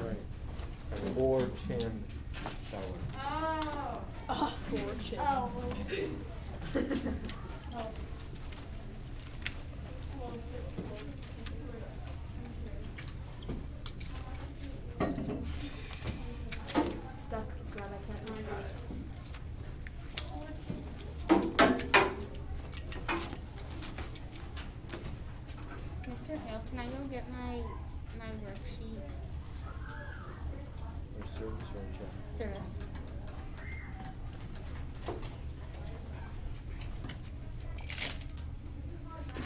right. A 4-chin shower. Oh, 4-chin. Oh. Stuck. God, I can't find it. Mr. Hale, can I go get my worksheet? Or service or check? Service.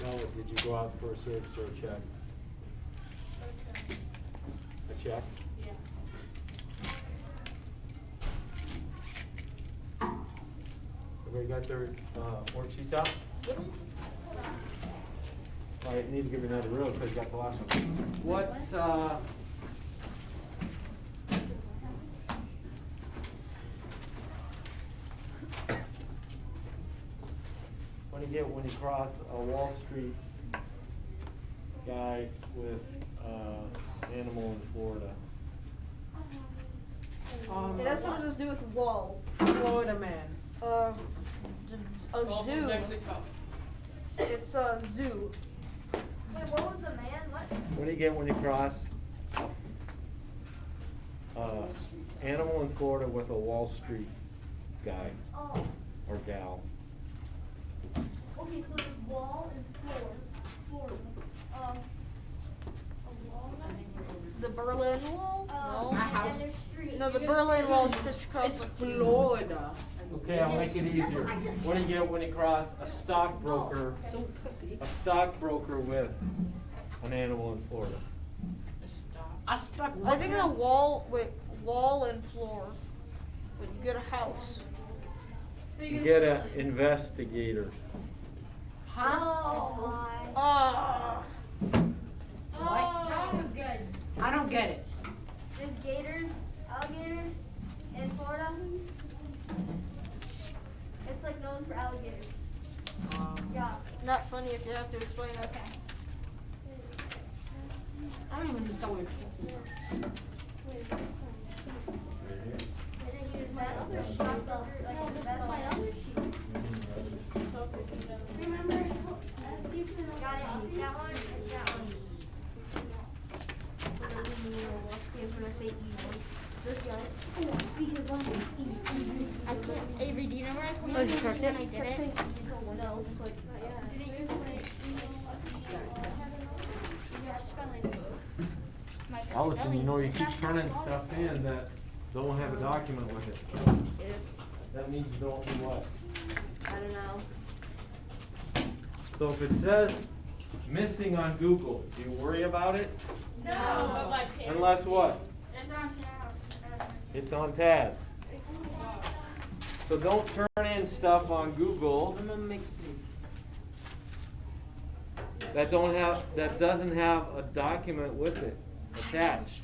No, did you go out for a service or a check? A check? Everybody got their worksheets out? All right, you need to give me another reel because you got the last one. What, what do you get when you cross a Wall Street guy with animal in Florida? It has something to do with wall. Florida man. A Gulf of zoo. Mexico. It's a zoo. Wait, what was the man? What? What do you get when you cross animal in Florida with a Wall Street guy Oh. or gal? Okay, so there's wall and floor. A wall. The Berlin Wall? No. A house. And there's street. No, the Berlin Wall is just across It's the Florida. Okay, I'll make it easier. What do you get when you cross a stockbroker, So cookie. a stockbroker with an animal in Florida? I stuck. I think it's a wall, wall and floor. But you get a house. You get an investigator. Huh? Oh. Ah. What? That one was good. I don't get it. There's gators, alligators in Florida. It's like known for alligators. Yeah. Not funny if you have to explain it. Okay. I don't even understand what you're talking about. And then you just met other shock belt, like that's my other sheet. Remember? Got it. That one and that one. When I say emails. This guy. Oh, speaking of one, I can't. Avery, do you know where I put my Oh, you correct when it? I did it? No, just like didn't you put it? Yeah, spelling. My Allison, you know, you spelling. keep turning stuff in that don't have a document with it. That means you don't do what? I don't know. So if it says missing on Google, do you worry about it? No. Unless what? It's on tabs. So don't turn in stuff on Google Mama makes me. that doesn't have a document with it attached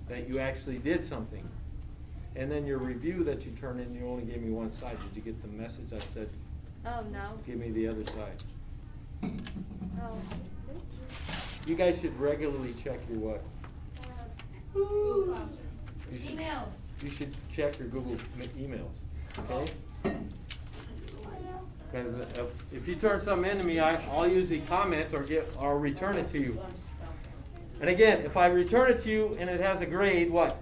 that you actually did something. And then your review that you turn in, you only gave me one side. Did you get the message I said, Oh, no. give me the other side? Oh. You guys should regularly check your what? Emails. You should check your Google emails, okay? Because if you turn something into me, I'll usually comment or return it to you. And again, if I return it to you and it has a grade, what?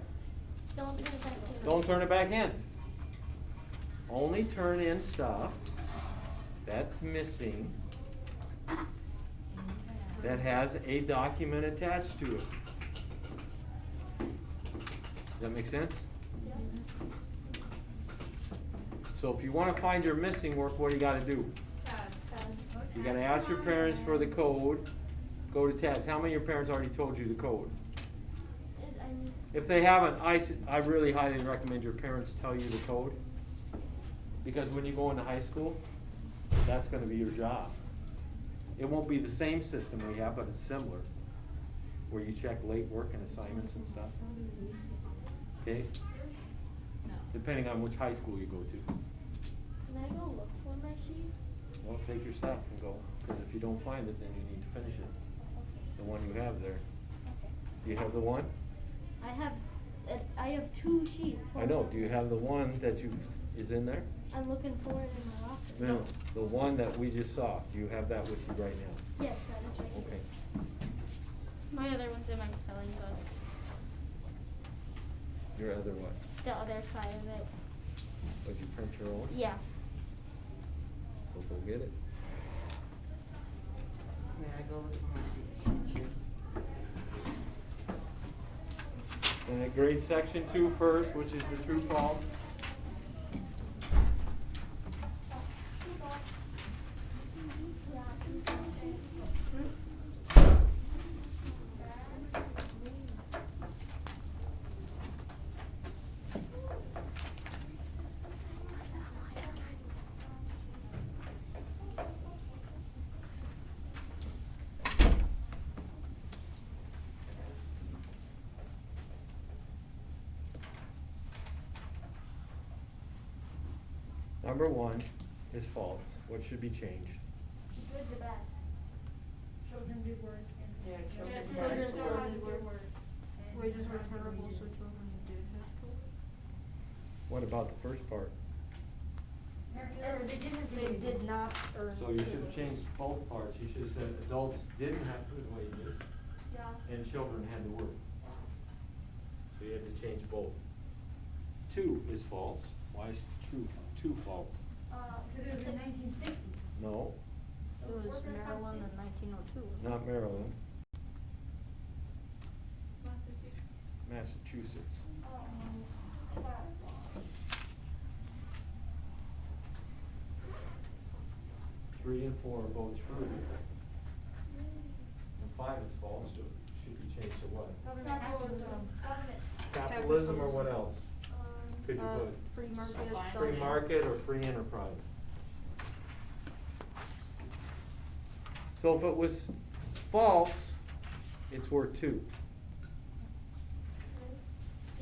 Don't turn it back in. Only turn in stuff that's missing that has a document attached to it. Does that make sense? So if you want to find your missing work, what do you got to do? You got to ask your parents for the code. Go to tabs. How many of your parents already told you the code? If they haven't, I really highly recommend your parents tell you the code. Because when you go into high school, that's going to be your job. It won't be the same system we have, but it's similar. Where you check late work and assignments and stuff. Okay? Depending on which high school you go to. Can I go look for my sheet? Well, take your stuff and go. Because if you don't find it, then you need to finish it. The one you have there. Do you have the one? I have 2 sheets. I know, do you have the one that is in there? I'm looking for it in my locker. No, the one that we just saw, do you have that with you right now? Yes, that is right. Okay. My other one's in my spelling book. Your other what? The other side of it. Would you print your own? Yeah. We'll go get it. May I go with my seat? And at grade section 2 first, which is the true false. Number 1 is false. What should be changed? Good to bad. Children do work. Yeah, children. Children Children still do do work. Wages were terrible, so children did have to. What about the first part? They did not earn. So you should have changed both parts. You should have said adults didn't have good wages Yeah. and children had to work. So you had to change both. 2 is false. Why is 2 false? Because it was in 1960. No, It was Maryland in 1902. not Maryland, Massachusetts. Massachusetts. 3 and 4 are both true. And 5 is false, so it should be changed to what? Capitalism. Capitalism or what else? Could you put? Free market. Free market or free enterprise? So if it was false, it's worth 2.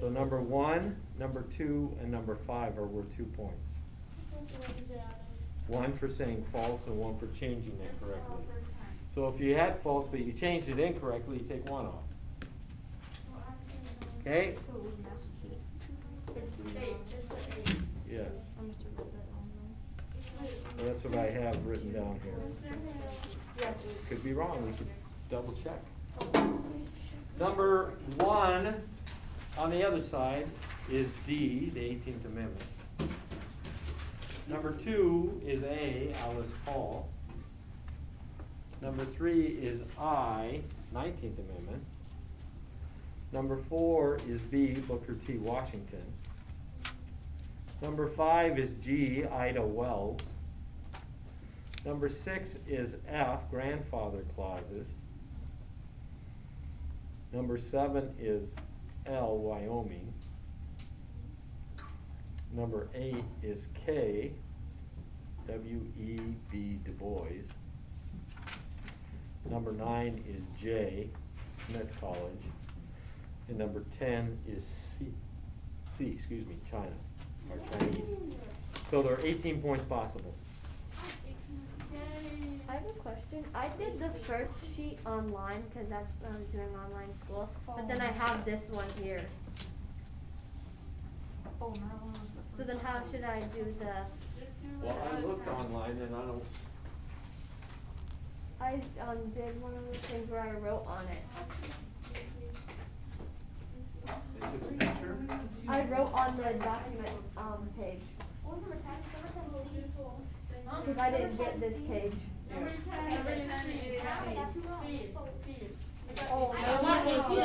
So number 1, number 2, and number 5 are worth 2 points. 1 for saying false and 1 for changing it correctly. So if you had false but you changed it incorrectly, you take 1 off. Okay? So it was Massachusetts. Yes. I must have wrote that wrong then. So that's what I have written down here. Could be wrong, we could double check. Number 1 on the other side is D, the 18th Amendment. Number 2 is A, Alice Paul. Number 3 is I, 19th Amendment. Number 4 is B, Booker T. Washington. Number 5 is G, Ida Wells. Number 6 is F, grandfather clauses. Number 7 is L, Wyoming. Number 8 is K, W-E-B, Du Bois. Number 9 is J, Smith College. And number 10 is C, China, or Chinese. So there are 18 points possible. I have a question. I did the first sheet online because that's when I was doing online school, but then I have this one here. Oh, Maryland was the first. So then how should I do the? Well, I looked online and I don't, I did one of the things where I wrote on it. is it a picture? I wrote on the document page because I didn't get this page. Oh, Maryland was the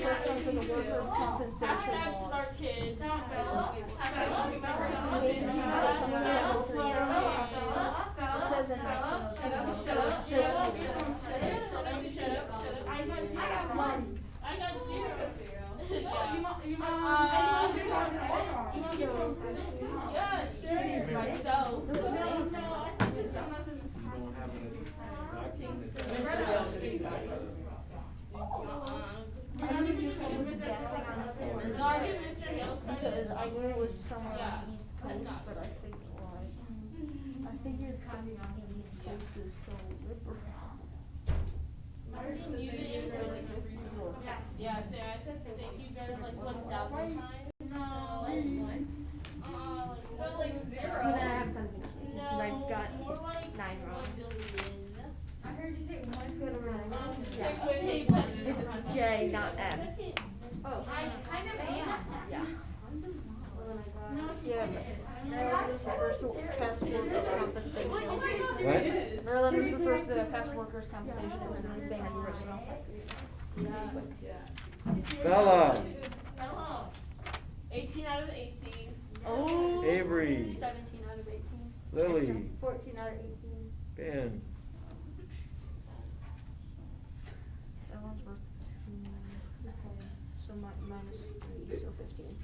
first one for the workers' compensation laws. It says in 1902. I got 0. Yeah, sure. Myself. You don't have any vaccine. I knew just I was guessing on Salmon No, I did Mr. Hill. because I knew it was somewhere on the East Coast, but I figured why. I figured because the East Coast is so liberal. I already knew the answer. Yeah, so I said thank you better like 1,000 times. No. But like zero. And then I have 17 because No, I've got more like 9 wrong. 1 billion. I heard you say one good Like, wait, hey, but It's J, not M. Oh, I kind of am. Yeah. Yeah, Maryland was the first to pass workers' compensation. What? Maryland was the first to pass workers' compensation. It was in the same year, so. Bella, Hello. 18 out of 18. Oh. Avery, 17 out of 18. Lily, 14 out of 18. Ben, That one's worth 2. So minus 3, so 15.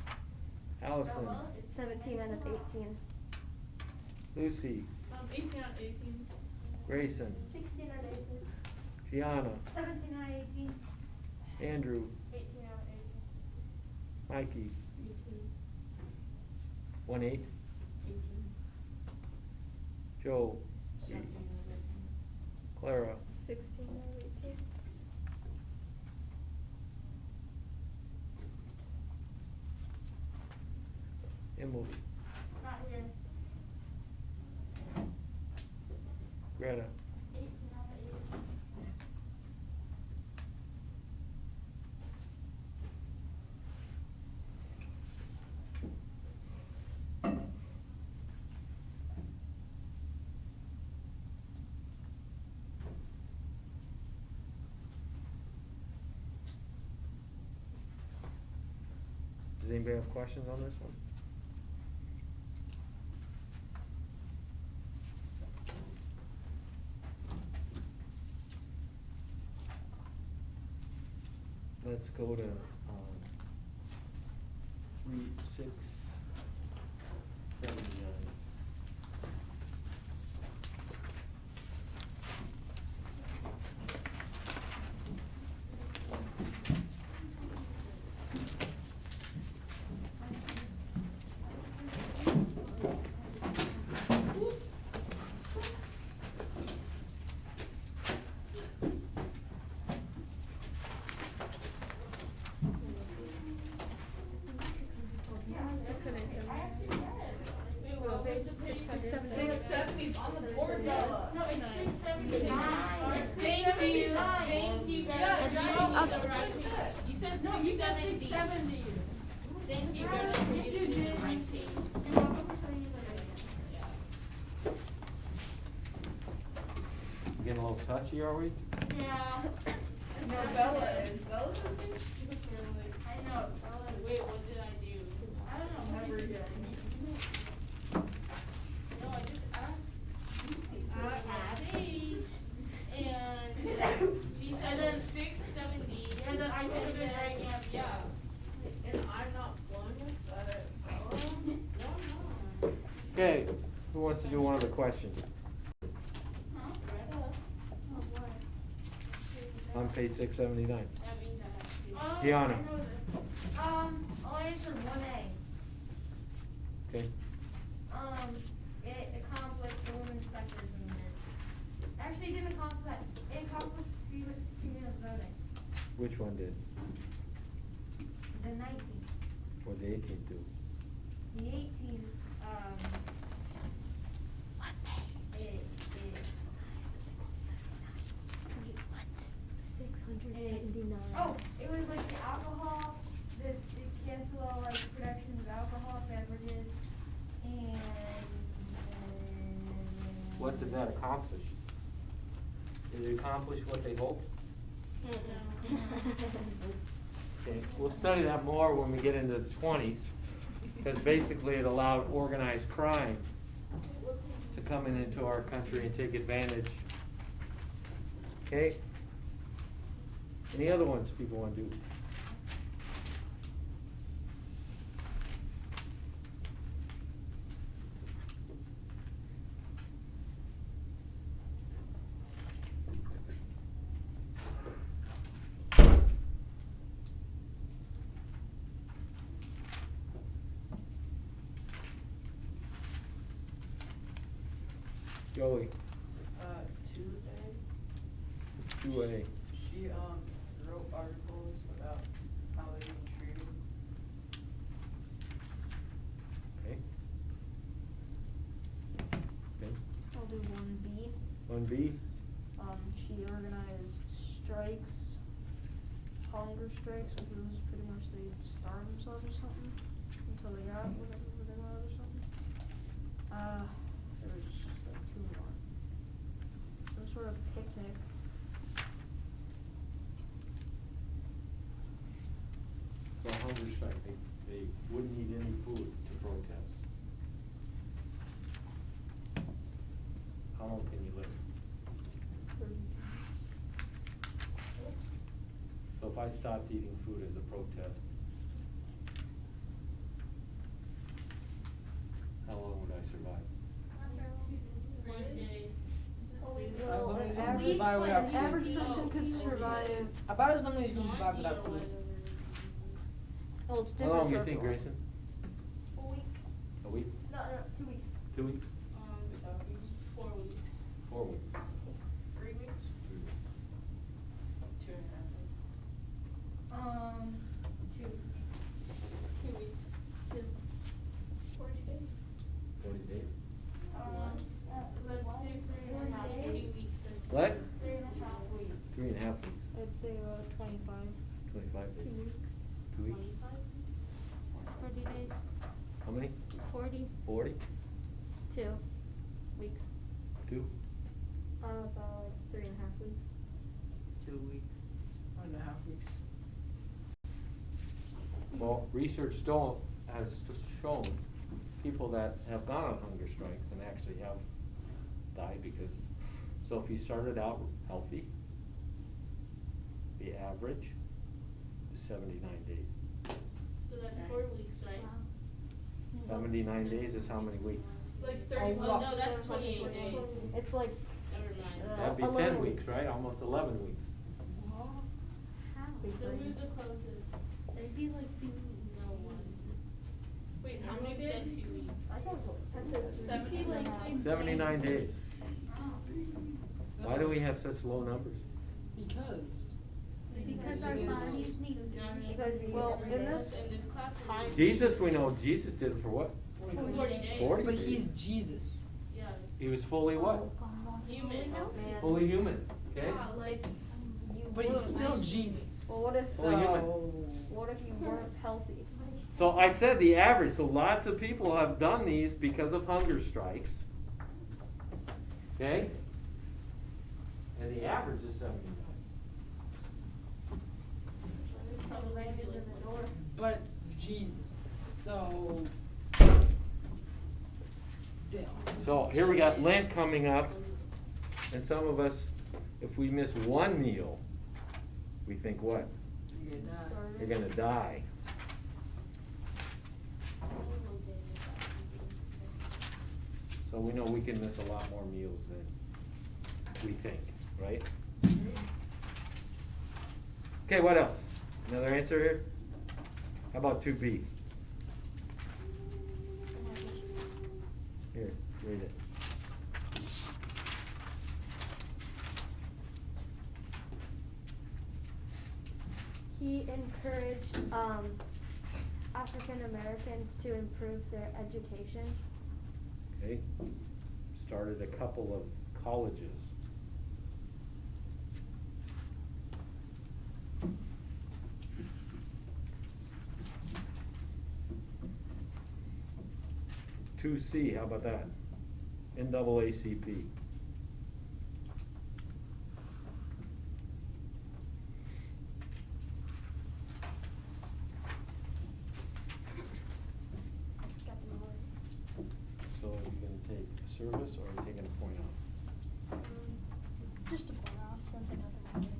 Allison, 17 out of 18. Lucy, 18 out of 18. Grayson, 16 out of 18. Gianna, 17 out of 18. Andrew, 18 out of 18. Mikey. 1-8. 18. Joe, 17 over 10. Clara, 16 out of 18. Emily, Not here. Greta, 18 out of 18. does anybody have questions on this one? Let's go to, 3, 6, 7, 9. Wait, what was the page? 670's on the board, Bella. No, it's 670. Thank you. Thank you, Bella. You said 670. Thank you, Bella, for giving me the right page. Getting a little touchy, are we? Yeah. No, Bella is. Bella's a big stupid. I know. Bella, wait, what did I do? I don't know. Never yet. No, I just asked Lucy for the page, and she said it's 670. And then I told her the right answer. Yeah. And I'm not blowing it, but no, no. Okay, who wants to do one of the questions? Huh? On page 679. That means I have to. Gianna. I'll answer 1A. Okay, It accomplished the women's suffrage movement. Actually, it didn't accomplish that. It accomplished female voting. which one did? The 19th. Or the 18th do? The 18th, What page? 679. Oh, it was like the alcohol, the cancel all like production of alcoholic beverages, and What did that accomplish? Did it accomplish what they hoped? Okay, we'll study that more when we get into the 20s, because basically it allowed organized crime to come into our country and take advantage. Okay? Any other ones people want to do? Joey, 2A. 2A. She wrote articles about B? She organized strikes, hunger strikes, which was pretty much they starve themselves or something until they got whatever they wanted or something. There was just like two more. Some sort of picnic. So hunger strike, they wouldn't eat any food to protest. How long can you live? So if I stopped eating food as a protest, how long would I survive? 1 day. Well, long an as you average, survive without an food. average person could survive. About as long as you can survive without food. Well, it's How different long do for you think, everyone. Grayson? A week. A week? No, 2 weeks. 2 weeks? 4 weeks. 4 weeks? 3 weeks? 3 weeks. 2.5. 2 weeks. 40 days. 40 days? Let's do 2 weeks. What? 3.5 weeks. 3.5 weeks. I'd say about 25. 25 days? 2 weeks. 2 weeks? 40 days. How many? 40. 40? 2 weeks. 2? About 3.5 weeks. 2 weeks. 1.5 weeks. Well, research has shown people that have gone on hunger strikes and actually have died because, so if you started out healthy, the average is 79 days. So that's 4 weeks, right? 79 days is how many weeks? Like 30, Oh, no, wow. that's 28 days. It's like Never mind. That'd be 11 10 weeks, weeks. right? Almost 11 weeks. So who's the closest? They'd be like No one. Wait, how many said 2 weeks? I don't know. 79. 79 days. Why do we have such low numbers? Because. Because our bodies need nourishment. Well, in this In this class, time. Jesus, we know Jesus did it for what? 40 days. 40 But days. he's Jesus. Yeah. He was fully what? Human. Man. Fully human, okay? Like, you But he's would. still Jesus. Well, what if Fully human. what if you weren't healthy? So I said the average, so lots of people have done these because of hunger strikes. Okay? And the average is 79. But it's Jesus. So. Still. So here we got Lent coming up, and some of us, if we miss one meal, we think what? You're gonna die. So we know we can miss a lot more meals than we think, right? Okay, what else? Another answer here? How about 2B? Here, read it. He encouraged African Americans to improve their education. Okay, started a couple of colleges. Two C, how about that? NAACP. So are you gonna take a service or are you taking a point off? Just a point off since I got the money.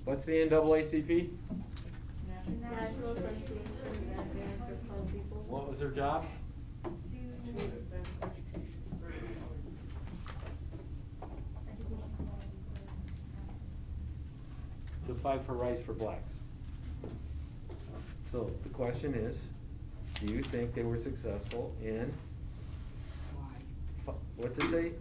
What's the NAACP? National Association of Advanced for Colored People. What was their job? To fight for rights for blacks. So the question is, do you think they were successful in, what's it say?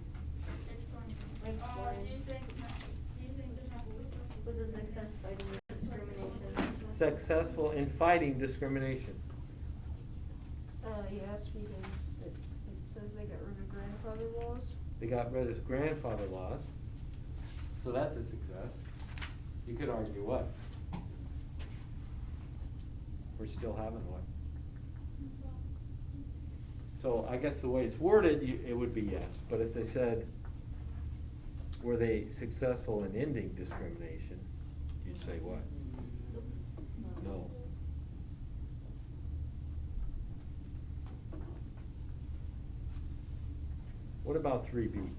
Was a success fighting discrimination. Successful in fighting discrimination. Yes, because it says they got rid of grandfather laws. They got rid of grandfather laws, so that's a success. You could argue what? We're still having one. So I guess the way it's worded, it would be yes, but if they said, were they successful in ending discrimination, you'd say what? No. What about 3B?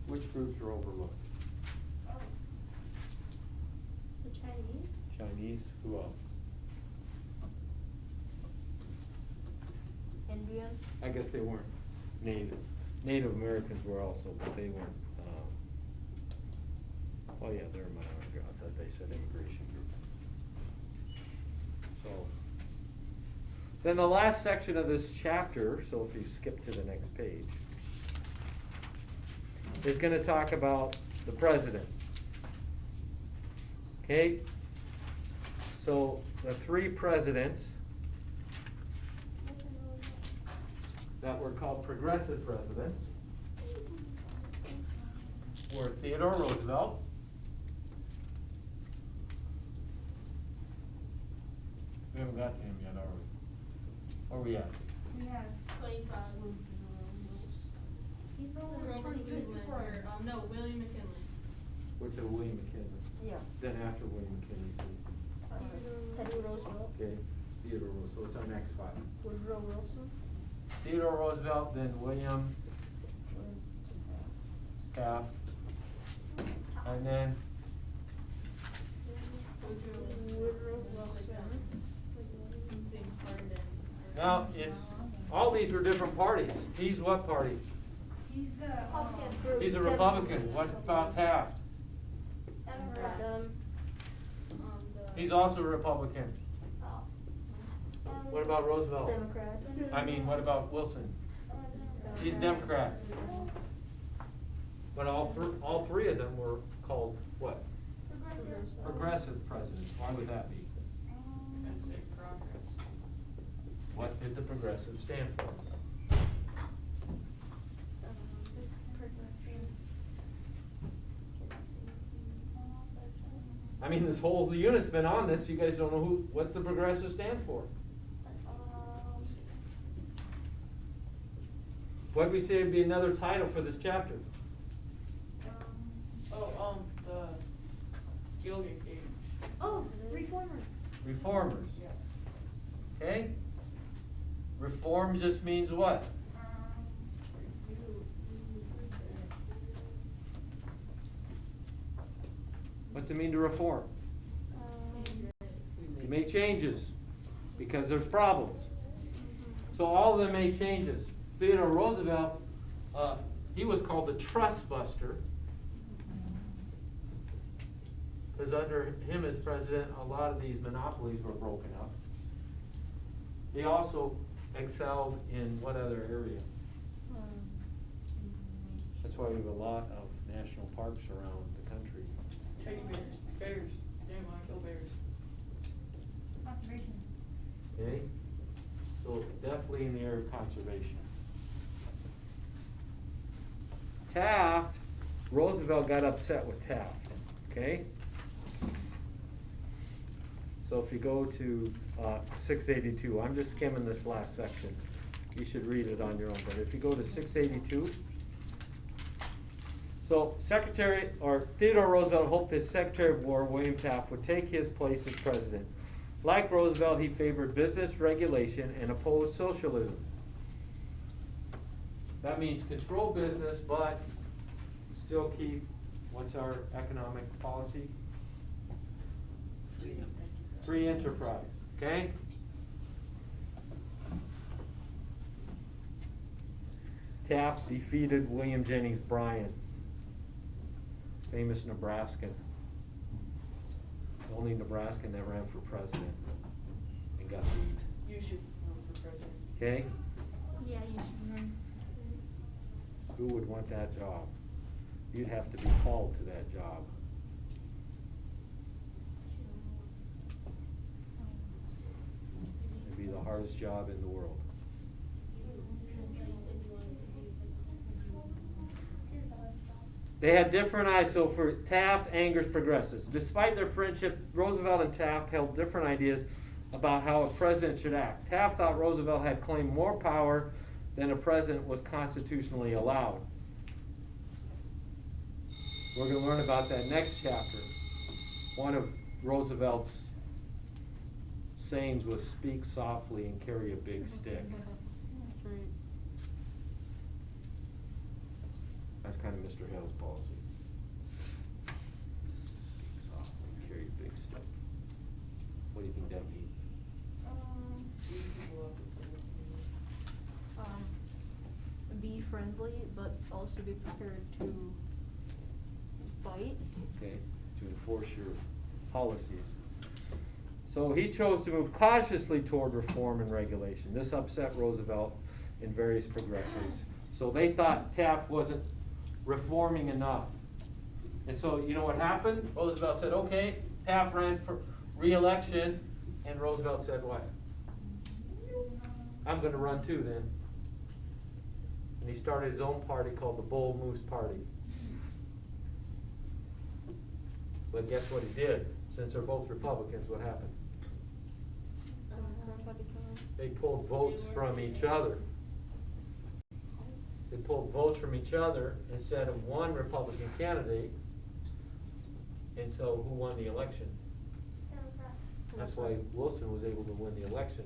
Which groups are overlooked? The Chinese? Chinese, who else? Indians? I guess they weren't Native. Native Americans were also, but they weren't, oh yeah, they're a minority. I thought they said immigration group. So, then the last section of this chapter, so if you skip to the next page, is gonna talk about the presidents. Okay? So, the three presidents that were called progressive presidents were Theodore Roosevelt, we haven't got to him yet, are we? Where are we at? Yeah. 25. He's No, William McKinley. What's a William McKinley? Yeah. Then after William McKinley, Teddy Roosevelt. okay, Theodore Roosevelt, so it's our next five. Woodrow Wilson. Theodore Roosevelt, then William Taft, and then Woodrow Wilson. now it's all these were different parties. He's what party? He's the. Republican. He's a Republican. What about Taft? Democrat. He's also a Republican. What about Roosevelt? Democrat. I mean, what about Wilson? He's Democrat. But all three of them were called what? Progressive presidents. Why would that be? What did the progressive stand for? I mean, this whole unit's been on this. You guys don't know what's the progressive stand for? What did we say would be another title for this chapter? The Gilded Age. Oh, reformers. Reformers. Okay? Reform just means what? What's it mean to reform? You make changes because there's problems. So all of them made changes. Theodore Roosevelt, he was called the trust buster. Because under him as president, a lot of these monopolies were broken up. He also excelled in what other area? That's why we have a lot of national parks around the country. Teddy bears. Bears. They want to kill bears. Conservation. Okay? So definitely in the area of conservation. Taft, Roosevelt got upset with Taft, okay? So if you go to 682, I'm just skimming this last section. You should read it on your own, but if you go to 682, so Theodore Roosevelt hoped that Secretary of War, William Taft, would take his place as president. Like Roosevelt, he favored business regulation and opposed socialism. That means control business, but still keep, what's our economic policy? Free enterprise, okay? Taft defeated William Jennings Bryan, famous Nebraskan. The only Nebraskan that ran for president and got beat. You should run for president. Okay? Yeah, you should run. Who would want that job? You'd have to be called to that job. the hardest job in the world. They had different eyes, so for Taft, Anger's progressives. Despite their friendship, Roosevelt and Taft held different ideas about how a president should act. Taft thought Roosevelt had claimed more power than a president was constitutionally allowed. We're going to learn about that next chapter. One of Roosevelt's sayings was, "Speak softly and carry a big stick." That's right. That's kind of Mr. Hale's policy. Speak softly and carry a big stick. What do you think that means? Be friendly, but also be prepared to fight. Okay, to enforce your policies. So he chose to move cautiously toward reform and regulation. This upset Roosevelt and various progressives. So they thought Taft wasn't reforming enough. And so you know what happened? Roosevelt said, okay, Taft ran for re-election, and Roosevelt said what? I'm gonna run too then. And he started his own party called the Bull Moose Party. But guess what he did? Since they're both Republicans, what happened? They pulled votes from each other. They pulled votes from each other instead of one Republican candidate. And so who won the election? That's why Wilson was able to win the election,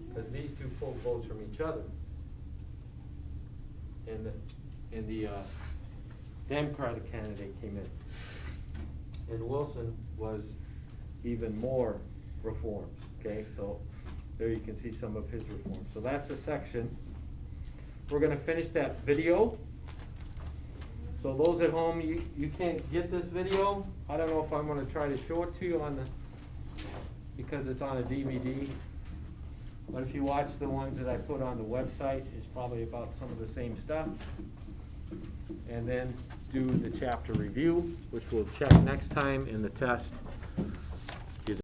because these two pulled votes from each other. And the Democratic candidate came in. And Wilson was even more reforms, okay? So there you can see some of his reforms. So that's a section. We're gonna finish that video. So those at home, you can't get this video. I don't know if I'm gonna try to show it to you on the, because it's on a DVD. But if you watch the ones that I put on the website, it's probably about some of the same stuff. And then do the chapter review, which we'll check next time in the test.